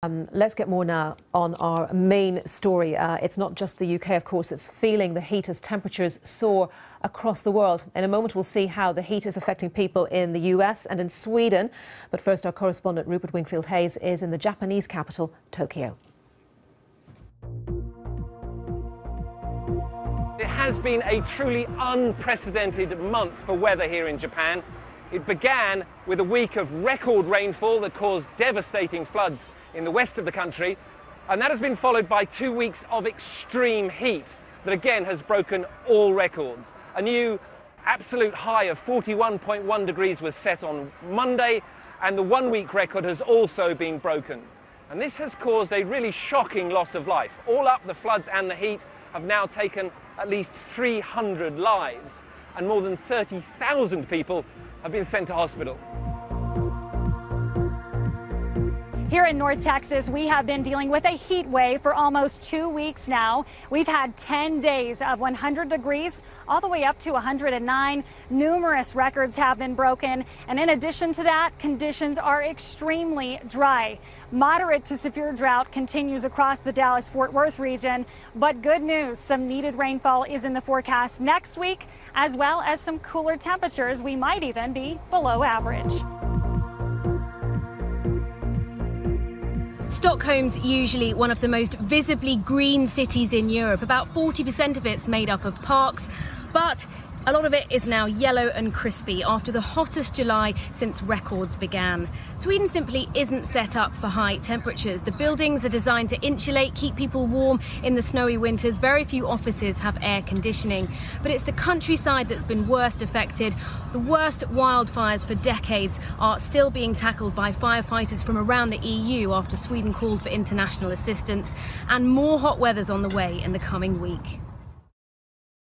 Let's get more now on our main story. It's not just the UK, of course, it's feeling the heat as temperatures soar across the world. In a moment, we'll see how the heat is affecting people in the US and in Sweden. But first, our correspondent Rupert Wingfield-Hayes is in the Japanese capital, Tokyo. It has been a truly unprecedented month for weather here in Japan. It began with a week of record rainfall that caused devastating floods in the west of the country, and that has been followed by 2 weeks of extreme heat that again has broken all records. A new absolute high of 41.1 degrees was set on Monday, and the 1 week record has also been broken. And this has caused a really shocking loss of life. All up, the floods and the heat have now taken at least 300 lives, and more than 30,000 people have been sent to hospital. Here in North Texas, we have been dealing with a heat wave for almost 2 weeks now. We've had 10 days of 100 degrees, all the way up to 109. Numerous records have been broken. And in addition to that, conditions are extremely dry. Moderate to severe drought continues across the Dallas-Fort Worth region. But good news, some needed rainfall is in the forecast next week, as well as some cooler temperatures. We might even be below average. Stockholm's usually one of the most visibly green cities in Europe. About 40% of it's made up of parks, but a lot of it is now yellow and crispy after the hottest July since records began. Sweden simply isn't set up for high temperatures. The buildings are designed to insulate, keep people warm in the snowy winters. Very few offices have air conditioning. But it's the countryside that's been worst affected. The worst wildfires for decades are still being tackled by firefighters from around the EU after Sweden called for international assistance. And more hot weather's on the way in the coming week.